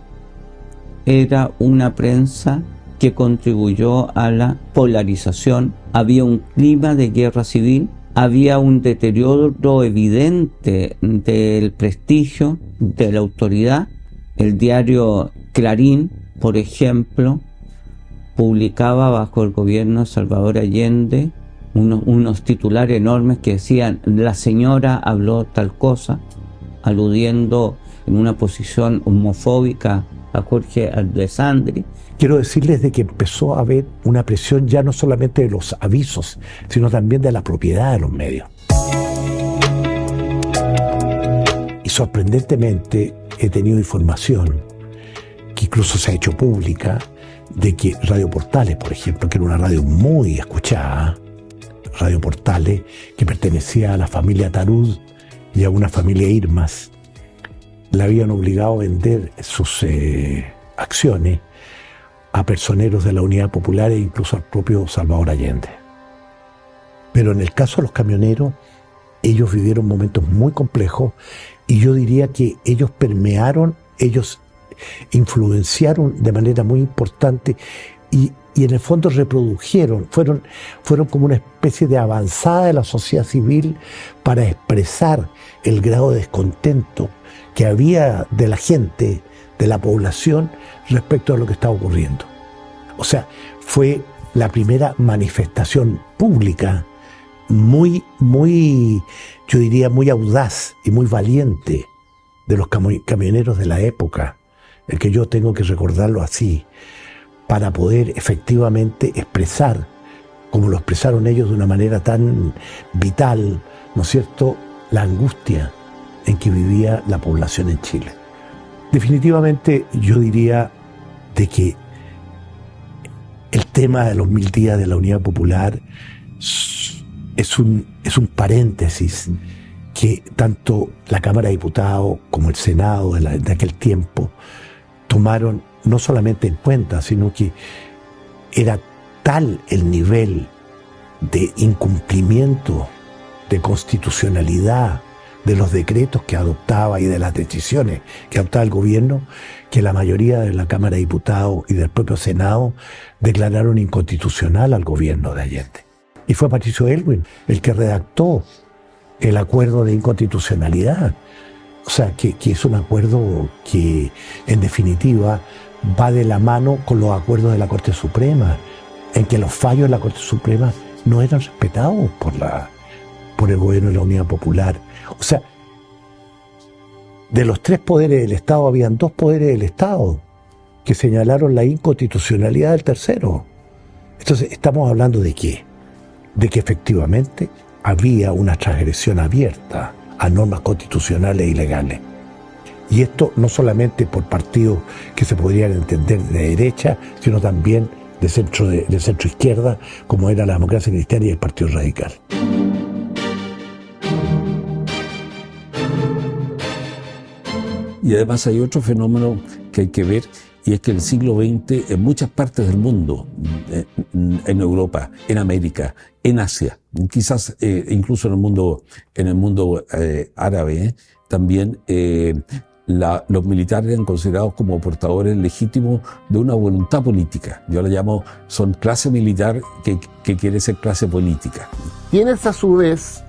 era una prensa que contribuyó a la polarización. Había un clima de guerra civil, había un deterioro evidente del prestigio de la autoridad. El diario Clarín, por ejemplo, publicaba bajo el gobierno de Salvador Allende unos titulares enormes que decían: la señora habló tal cosa, aludiendo en una posición homofóbica a Jorge Alessandri. Quiero decirles de que empezó a haber una presión ya no solamente de los avisos, sino también de la propiedad de los medios. Y sorprendentemente he tenido información que incluso se ha hecho pública de que Radio Portales, por ejemplo, que era una radio muy escuchada, Radio Portales, que pertenecía a la familia Tarud y a una familia Irmas, la habían obligado a vender sus acciones a personeros de la Unidad Popular e incluso al propio Salvador Allende. Pero en el caso de los camioneros, ellos vivieron momentos muy complejos y yo diría que ellos permearon, ellos influenciaron de manera muy importante y en el fondo reprodujeron, fueron como una especie de avanzada de la sociedad civil para expresar el grado de descontento que había de la gente, de la población, respecto a lo que estaba ocurriendo. O sea, fue la primera manifestación pública muy, yo diría, muy audaz y muy valiente de los camioneros de la época, el que yo tengo que recordarlo así, para poder efectivamente expresar, como lo expresaron ellos de una manera tan vital, ¿no es cierto?, la angustia en que vivía la población en Chile. Definitivamente yo diría de que el tema de los 1000 días de la Unidad Popular es un paréntesis que tanto la Cámara de Diputados como el Senado de aquel tiempo tomaron no solamente en cuenta, sino que era tal el nivel de incumplimiento, de constitucionalidad, de los decretos que adoptaba y de las decisiones que adoptaba el gobierno, que la mayoría de la Cámara de Diputados y del propio Senado declararon inconstitucional al gobierno de Allende. Y fue Patricio Aylwin el que redactó el acuerdo de inconstitucionalidad. O sea, que es un acuerdo que, en definitiva, va de la mano con los acuerdos de la Corte Suprema, en que los fallos de la Corte Suprema no eran respetados por el gobierno de la Unidad Popular. O sea, de los 3 poderes del Estado, habían 2 poderes del Estado que señalaron la inconstitucionalidad del tercero. Entonces, estamos hablando ¿de qué? De que efectivamente había una transgresión abierta a normas constitucionales y legales. Y esto no solamente por partidos que se podrían entender de derecha, sino también de centro izquierda, como era la Democracia Cristiana y el Partido Radical. Y además hay otro fenómeno que hay que ver, y es que en el siglo XX, en muchas partes del mundo, en Europa, en América, en Asia, quizás incluso en el mundo árabe, también los militares eran considerados como portadores legítimos de una voluntad política. Yo la llamo, son clase militar que quiere ser clase política. Tienes a su vez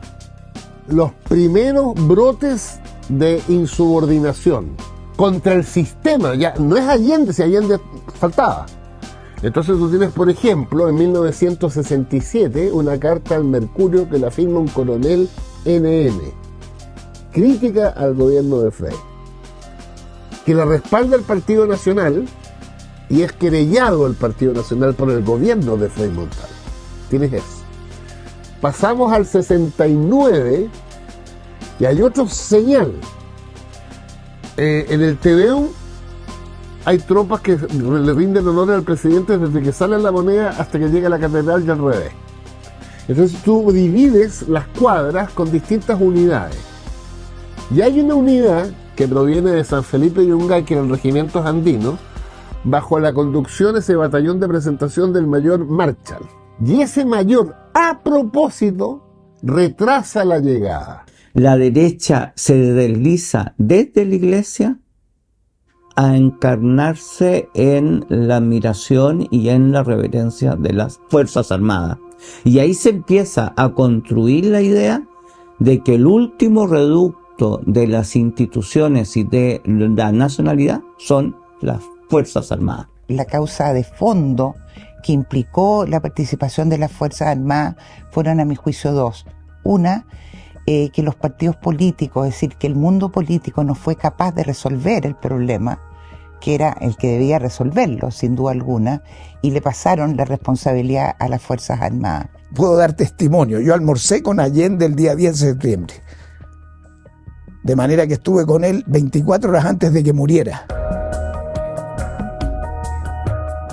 los primeros brotes de insubordinación contra el sistema. Ya no es Allende, si Allende faltaba. Entonces tú tienes, por ejemplo, en 1967, una carta al Mercurio que la firma un coronel NN, crítica al gobierno de Frei, que la respalda el Partido Nacional y es querellado el Partido Nacional por el gobierno de Frei Montalva. Tienes eso. Pasamos al 69 y hay otro señal. En el TVU hay tropas que le rinden honor al presidente desde que sale la moneda hasta que llega a la catedral y al revés. Entonces tú divides las cuadras con distintas unidades. Y hay una unidad que proviene de San Felipe y Yungay, que eran regimientos andinos, bajo la conducción de ese batallón de presentación del mayor Marshall. Y ese mayor, a propósito, retrasa la llegada. La derecha se desliza desde la iglesia a encarnarse en la admiración y en la reverencia de las Fuerzas Armadas. Y ahí se empieza a construir la idea de que el último reducto de las instituciones y de la nacionalidad son las Fuerzas Armadas. La causa de fondo que implicó la participación de las Fuerzas Armadas fueron, a mi juicio, 2. Una, que los partidos políticos, es decir, que el mundo político no fue capaz de resolver el problema, que era el que debía resolverlo, sin duda alguna, y le pasaron la responsabilidad a las Fuerzas Armadas. Puedo dar testimonio. Yo almorcé con Allende el día 10 de septiembre. De manera que estuve con él 24 horas antes de que muriera.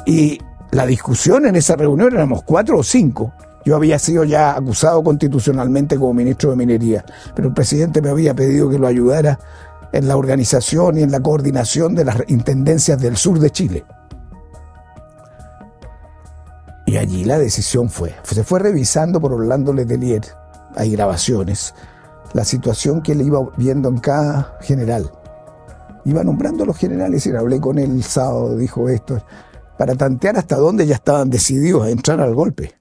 Y la discusión en esa reunión éramos 4 o 5. Yo había sido ya acusado constitucionalmente como ministro de Minería, pero el presidente me había pedido que lo ayudara en la organización y en la coordinación de las intendencias del sur de Chile. Y allí la decisión se fue revisando por Orlando Letelier, hay grabaciones, la situación que él iba viendo en cada general. Iba nombrando a los generales y hablé con él el sábado, dijo esto, para tantear hasta dónde ya estaban decididos a entrar al golpe.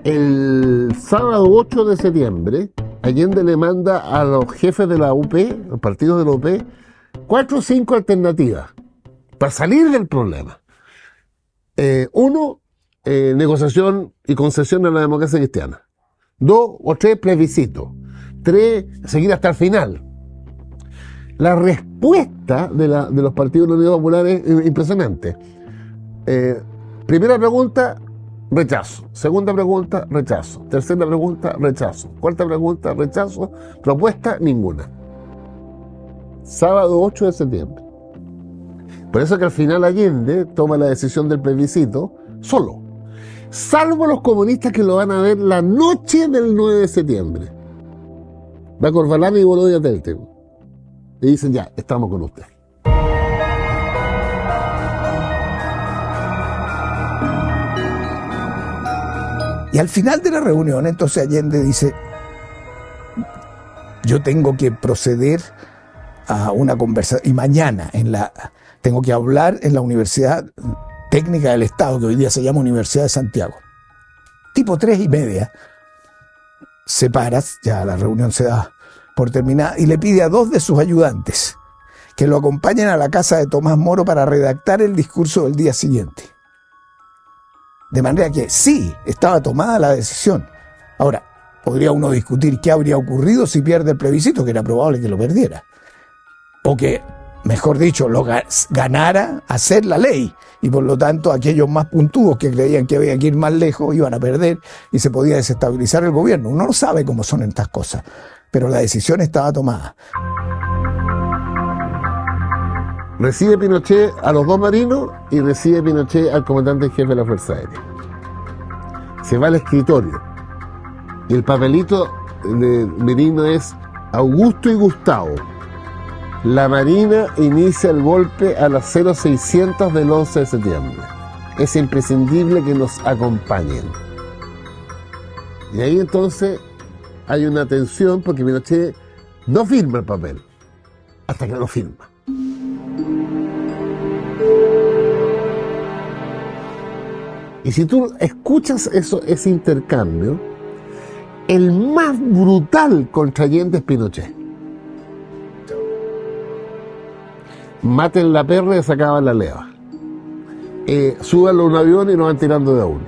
El sábado 8 de septiembre, Allende le manda a los jefes de la UP, los partidos de la UP, 4 o 5 alternativas para salir del problema. 1, negociación y concesión a la democracia cristiana. 2 o 3, plebiscito. 3, seguir hasta el final. La respuesta de los partidos de la Unidad Popular es impresionante. Primera pregunta, rechazo. Segunda pregunta, rechazo. Tercera pregunta, rechazo. Cuarta pregunta, rechazo. Propuesta, ninguna. Sábado 8 de septiembre. Por eso que al final Allende toma la decisión del plebiscito solo. Salvo los comunistas que lo van a ver la noche del 9 de septiembre. Va Corvalán y Bolodia Telten. Y dicen, ya, estamos con usted. Y al final de la reunión, entonces Allende dice, yo tengo que proceder a una conversación, y mañana tengo que hablar en la Universidad Técnica del Estado, que hoy día se llama Universidad de Santiago. Tipo 3:30, se para, ya la reunión se da por terminada, y le pide a 2 de sus ayudantes que lo acompañen a la casa de Tomás Moro para redactar el discurso del día siguiente. De manera que sí, estaba tomada la decisión. Ahora, podría uno discutir qué habría ocurrido si pierde el plebiscito, que era probable que lo perdiera. O que, mejor dicho, lo ganara hacer la ley. Y por lo tanto, aquellos más puntudos que creían que había que ir más lejos iban a perder y se podía desestabilizar el gobierno. Uno no sabe cómo son estas cosas, pero la decisión estaba tomada. Recibe Pinochet a los 2 marinos y recibe Pinochet al comandante en jefe de la Fuerza Aérea. Se va al escritorio. Y el papelito de Merino es Augusto y Gustavo. La Marina inicia el golpe a las 0600 del 11 de septiembre. Es imprescindible que nos acompañen. Y ahí entonces hay una tensión porque Pinochet no firma el papel hasta que lo firma. Y si tú escuchas ese intercambio, el más brutal contra Allende es Pinochet. Maten la perra y sacaban la leva. Súbanlo a un avión y nos van tirando de a uno.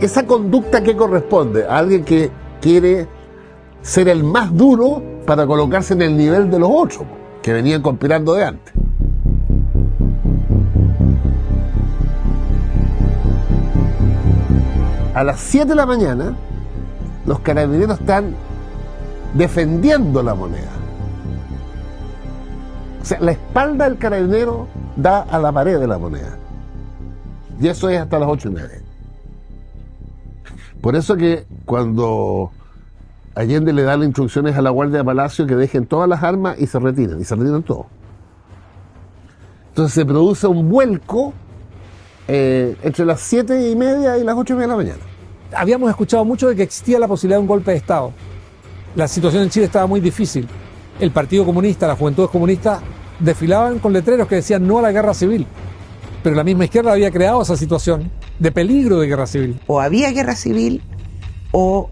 Esa conducta que corresponde a alguien que quiere ser el más duro para colocarse en el nivel de los otros, que venían conspirando de antes. A las 7 de la mañana, los carabineros están defendiendo la moneda. O sea, la espalda del carabinero da a la pared de la moneda. Y eso es hasta las 8:30. Por eso que cuando Allende le da las instrucciones a la Guardia de Palacio que dejen todas las armas y se retiran todos. Entonces se produce un vuelco entre las 7:30 y las 8:30 de la mañana. Habíamos escuchado mucho de que existía la posibilidad de un golpe de Estado. La situación en Chile estaba muy difícil. El Partido Comunista, las Juventudes Comunistas, desfilaban con letreros que decían no a la guerra civil. Pero la misma izquierda había creado esa situación de peligro de guerra civil. O había guerra civil o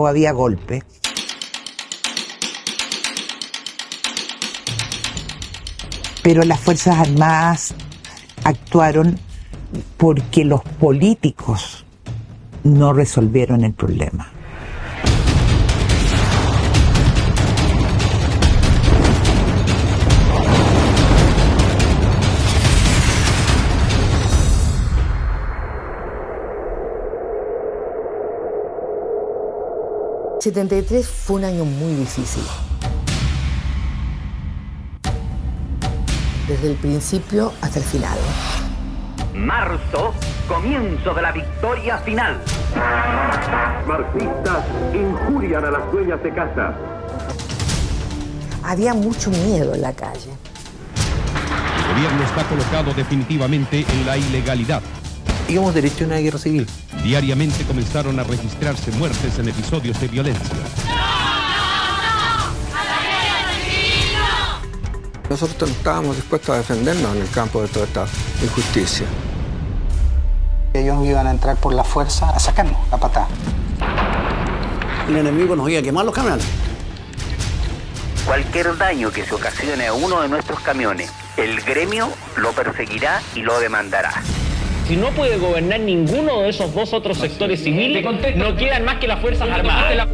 había golpe. Pero las Fuerzas Armadas actuaron porque los políticos no resolvieron el problema. El 73 fue un año muy difícil. Desde el principio hasta el final. Marzo, comienzo de la victoria final. Marxistas injurian a las dueñas de casa. Había mucho miedo en la calle. El gobierno está colocado definitivamente en la ilegalidad. Íbamos derecho a una guerra civil. Diariamente comenzaron a registrarse muertes en episodios de violencia. Nosotros estábamos dispuestos a defendernos en el campo de toda esta injusticia. Ellos iban a entrar por la fuerza a sacarnos a patada. El enemigo nos iba a quemar los camiones. Cualquier daño que se ocasione a uno de nuestros camiones, el gremio lo perseguirá y lo demandará. Si no puede gobernar ninguno de esos dos otros sectores civiles, no quedan más que las Fuerzas Armadas.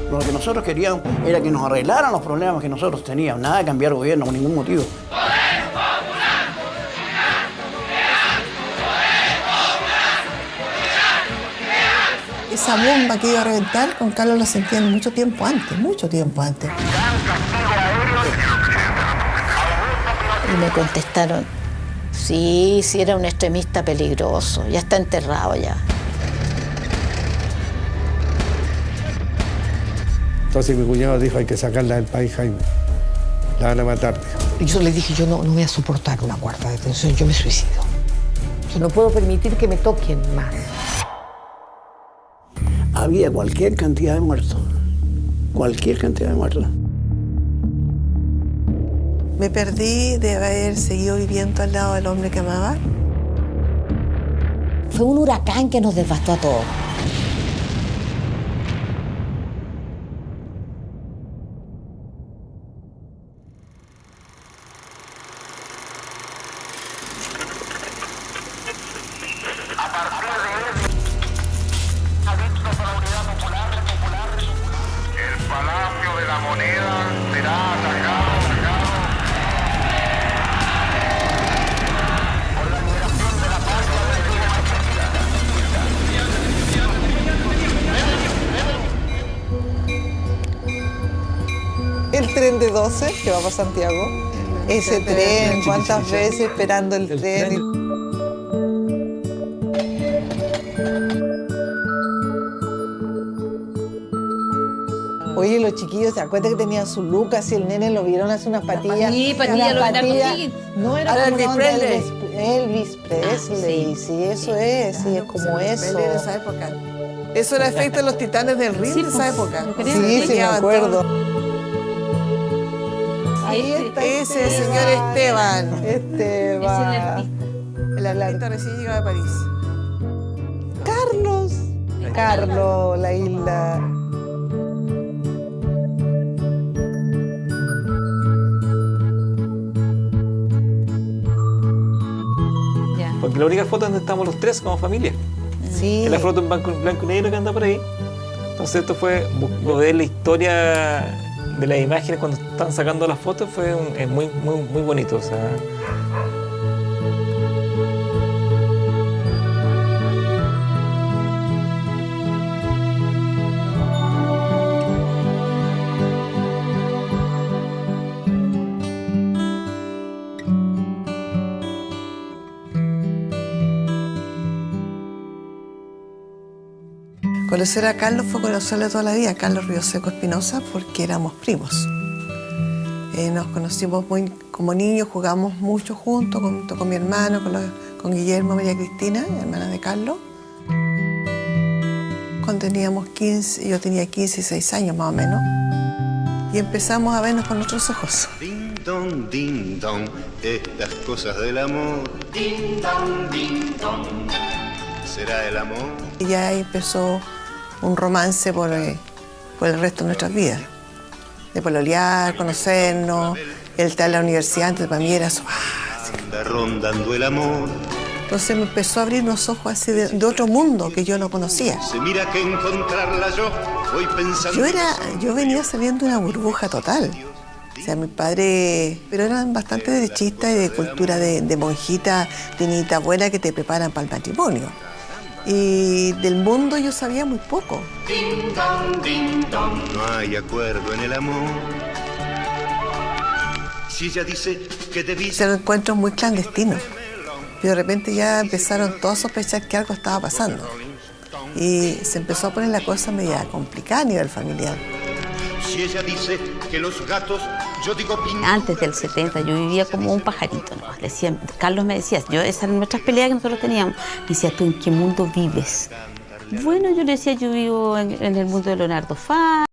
Lo que nosotros queríamos era que nos arreglaran los problemas que nosotros teníamos, nada de cambiar gobierno por ningún motivo. Esa bomba que iba a reventar, con Carlos la sentían mucho tiempo antes, Y me contestaron, sí, era un extremista peligroso, ya está enterrado ya. Entonces mi cuñado dijo, hay que sacarla del país, Jaime. La van a matar. Y yo les dije, yo no voy a soportar una cuarta detención, yo me suicido. Yo no puedo permitir que me toquen más. Había cualquier cantidad de muertos. Cualquier cantidad de muertos. Me perdí de haber seguido viviendo al lado del hombre que amaba. Fue un huracán que nos devastó a todos. El tren de 12 que va para Santiago. Ese tren, cuántas veces esperando el tren. Oye, los chiquillos, ¿te acuerdas que tenían su look? Así el nene lo vieron hace unas patillas. Sí, patillas, lo patilla. No era como Elvis Presley. Elvis Presley, sí, eso es, sí, es como eso. De esa época. Eso era efecto de los Titanes del Ring de esa época. Sí, me acuerdo. Ahí está ese señor Esteban. El artista recién llegado de París. Carlos, la isla. Porque la única foto donde estamos los tres como familia. Sí. Es la foto en blanco y negro que anda por ahí. Entonces esto fue ver la historia de las imágenes cuando están sacando las fotos, es muy bonito. O sea, Conocer a Carlos fue conocerle toda la vida, Carlos Rioseco Espinosa, porque éramos primos. Nos conocimos como niños, jugamos mucho juntos, junto con mi hermano, con Guillermo, María Cristina, hermana de Carlos. Cuando teníamos 15, yo tenía 15 y 16 años más o menos, y empezamos a vernos con otros ojos. Ding dong, estas cosas del amor. Ding dong, será el amor. Y ya empezó un romance por el resto de nuestras vidas. De pololear, conocernos, él está en la universidad, entonces para mí era eso, infancia. Anda rondando el amor. Entonces me empezó a abrir los ojos así de otro mundo que yo no conocía. Se mira que encontrarla yo voy pensando. Yo venía saliendo de una burbuja total. O sea, mi padre, pero eran bastante derechistas y de cultura de monjita, de niñita buena que te preparan para el matrimonio. Y del mundo yo sabía muy poco. Ding dong, ding dong. No hay acuerdo en el amor. Si ella dice que debí. Se los encuentros muy clandestinos. Y de repente ya empezaron todos a sospechar que algo estaba pasando. Y se empezó a poner la cosa media complicada a nivel familiar. Si ella dice que los gatos, yo digo pintura. Antes del 70 yo vivía como un pajarito, ¿no? Carlos me decía, esas eran nuestras peleas que nosotros teníamos. Me decía, ¿tú en qué mundo vives? Bueno, yo le decía, yo vivo en el mundo de Leonardo Fabio.